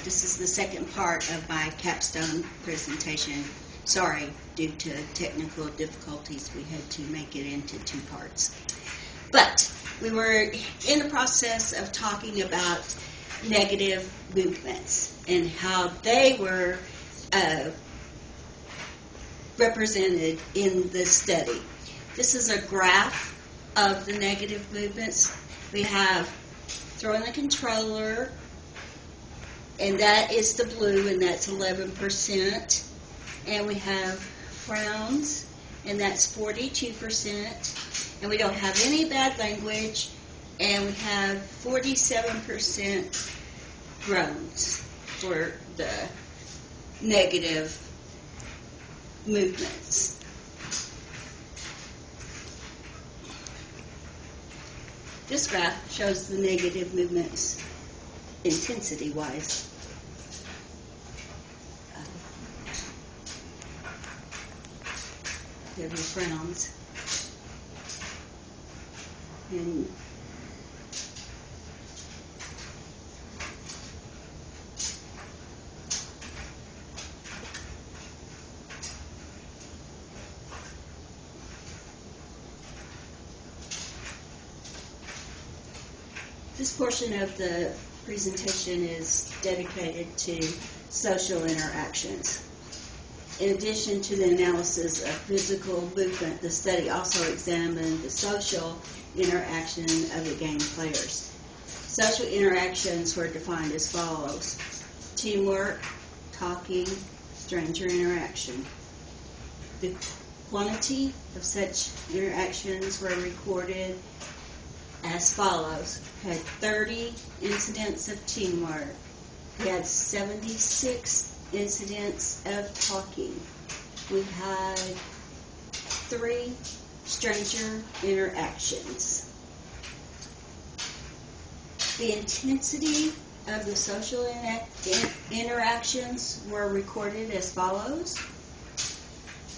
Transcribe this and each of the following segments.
This is the second part of my capstone presentation. Sorry, due to technical difficulties, we had to make it into two parts. But we were in the process of talking about negative movements and how they were represented in the study. This is a graph of the negative movements. We have throwing the controller, and that is the blue, and that's 11%. And we have frowns, and that's 42%. And we don't have any bad language, and we have 47% groans for the negative movements. This graph shows the negative movements intensity-wise. There are frowns. And this portion of the presentation is dedicated to social interactions. In addition to the analysis of physical movement, the study also examined the social interaction of the game players. Social interactions were defined as follows: teamwork, talking, stranger interaction. The quantity of such interactions were recorded as follows: had 30 incidents of teamwork, we had 76 incidents of talking, we had 3 stranger interactions. The intensity of the social interactions were recorded as follows.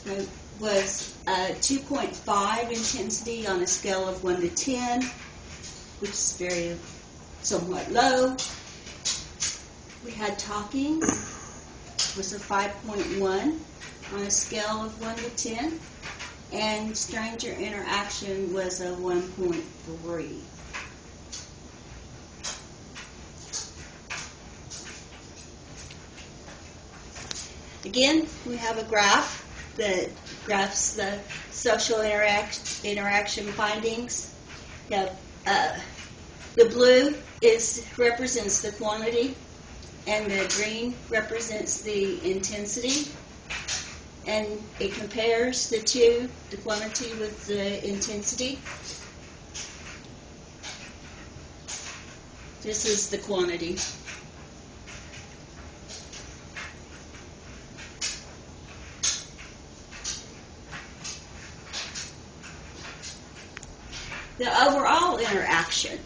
It was 2.5 intensity on a scale of 1 to 10, which is somewhat low. We had talking, was a 5.1 on a scale of 1 to 10, and stranger interaction was a 1.3. Again, we have a graph that graphs the social interaction findings. We have, the blue represents the quantity, and the green represents the intensity, and it compares the two, the quantity with the intensity. This is the quantity. The overall interaction.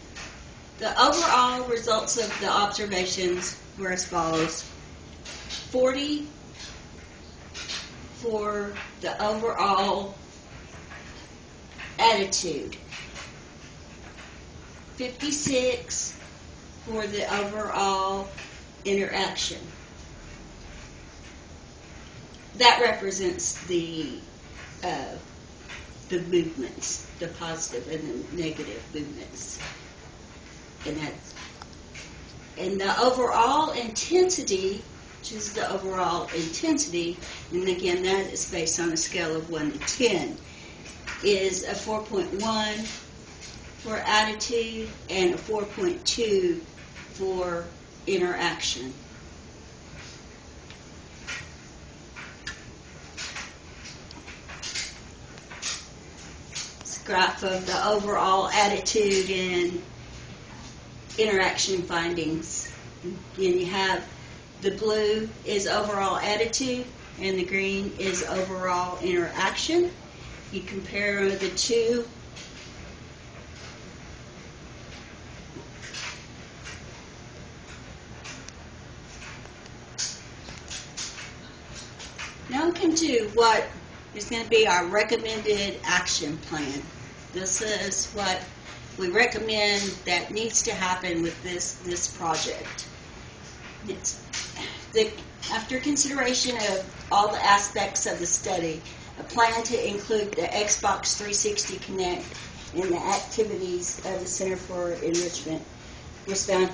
The overall results of the observations were as follows: 40 for the overall attitude, 56 for the overall interaction. That represents the movements, the positive and the negative movements. And the overall intensity, which is the overall intensity, and again that is based on a scale of 1 to 10, is a 4.1 for attitude and a 4.2 for interaction. It's a graph of the overall attitude and interaction findings. And you have the blue is overall attitude and the green is overall interaction. You compare the two. Now we can do what is going to be our recommended action plan. This is what we recommend that needs to happen with this project. It's after consideration of all the aspects of the study, a plan to include the Xbox 360 Connect in the activities of the Center for Enrichment was found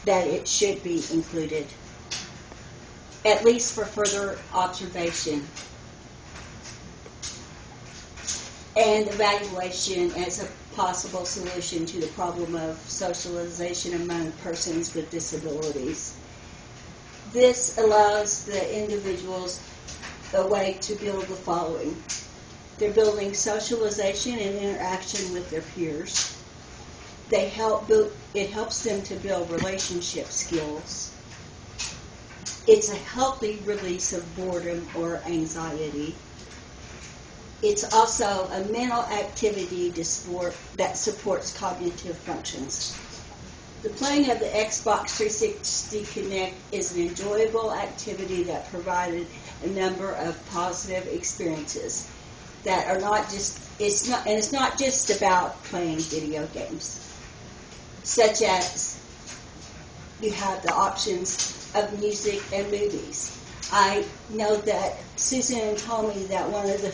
that it should be included, at least for further observation and evaluation as a possible solution to the problem of socialization among persons with disabilities. This allows the individuals a way to build the following. They're building socialization and interaction with their peers. It helps them to build relationship skills. It's a healthy release of boredom or anxiety. It's also a mental activity that supports cognitive functions. The playing of the Xbox 360 Connect is an enjoyable activity that provided a number of positive experiences that are not just, it's not just about playing video games, such as you have the options of music and movies. I know that Susan told me that one of the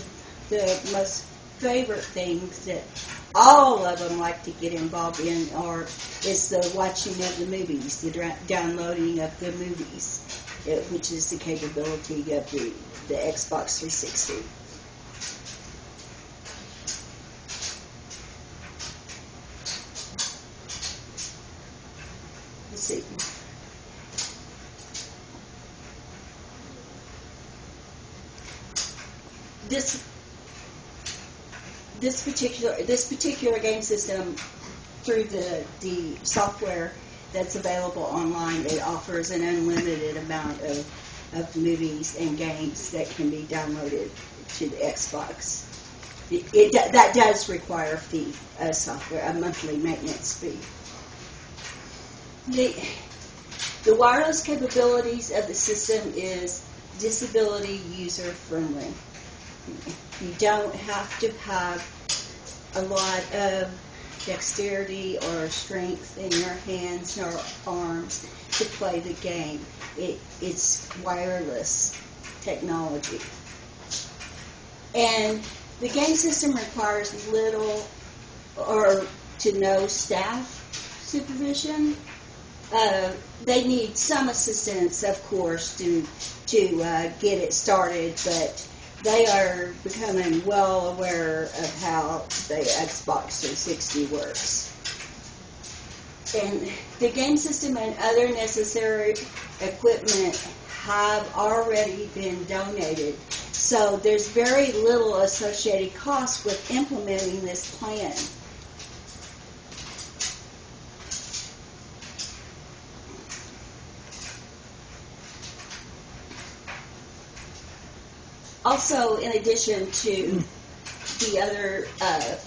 most favorite things that all of them like to get involved in is the watching of the movies, the downloading of the movies, which is the capability of the Xbox 360. Let's see. This particular game system, through the software that's available online, it offers an unlimited amount of movies and games that can be downloaded to the Xbox. That does require a fee, a monthly maintenance fee. The wireless capabilities of the system is disability user friendly. You don't have to have a lot of dexterity or strength in your hands or arms to play the game. It's wireless technology. And the game system requires little or to no staff supervision. They need some assistance, of course, to get it started, but they are becoming well aware of how the Xbox 360 works. And the game system and other necessary equipment have already been donated, so there's very little associated cost with implementing this plan. Also, in addition to the other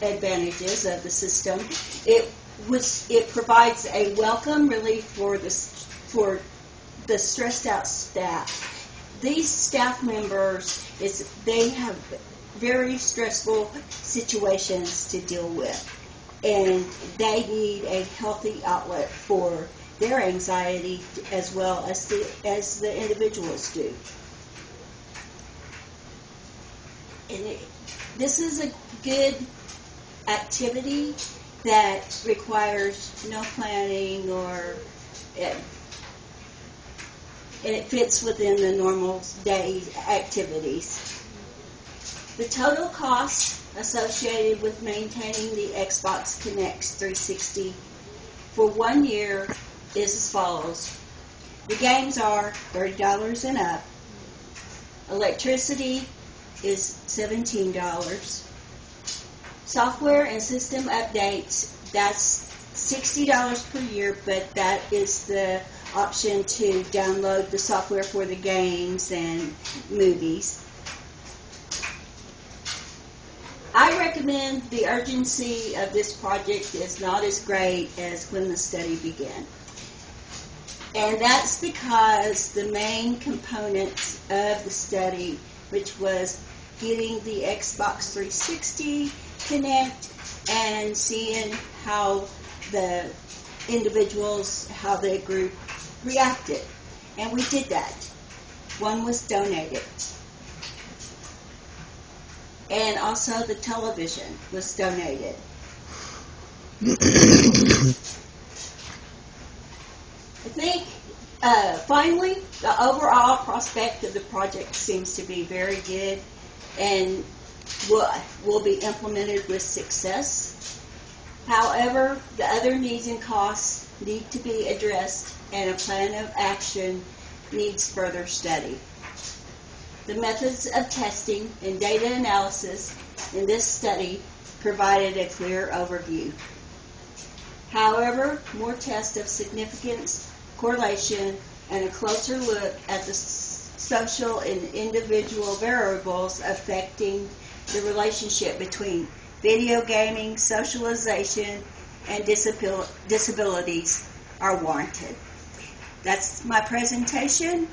advantages of the system, it provides a welcome relief for the stressed out staff. These staff members they have very stressful situations to deal with, and they need a healthy outlet for their anxiety as well as the individuals do. And this is a good activity that requires no planning and it fits within the normal day activities. The total cost associated with maintaining the Xbox Connect 360 for 1 year is as follows. The games are $30 and up. Electricity is $17. Software and system updates, that's $60 per year, but that is the option to download the software for the games and movies. I recommend the urgency of this project is not as great as when the study began. And that's because the main components of the study, which was getting the Xbox 360 Connect and seeing how the individuals, how the group reacted. And we did that. One was donated. And also the television was donated. I think, finally, the overall prospect of the project seems to be very good and will be implemented with success. However, the other needs and costs need to be addressed, and a plan of action needs further study. The methods of testing and data analysis in this study provided a clear overview. However, more tests of significance, correlation, and a closer look at the social and individual variables affecting the relationship between video gaming, socialization, and disabilities are warranted. That's my presentation.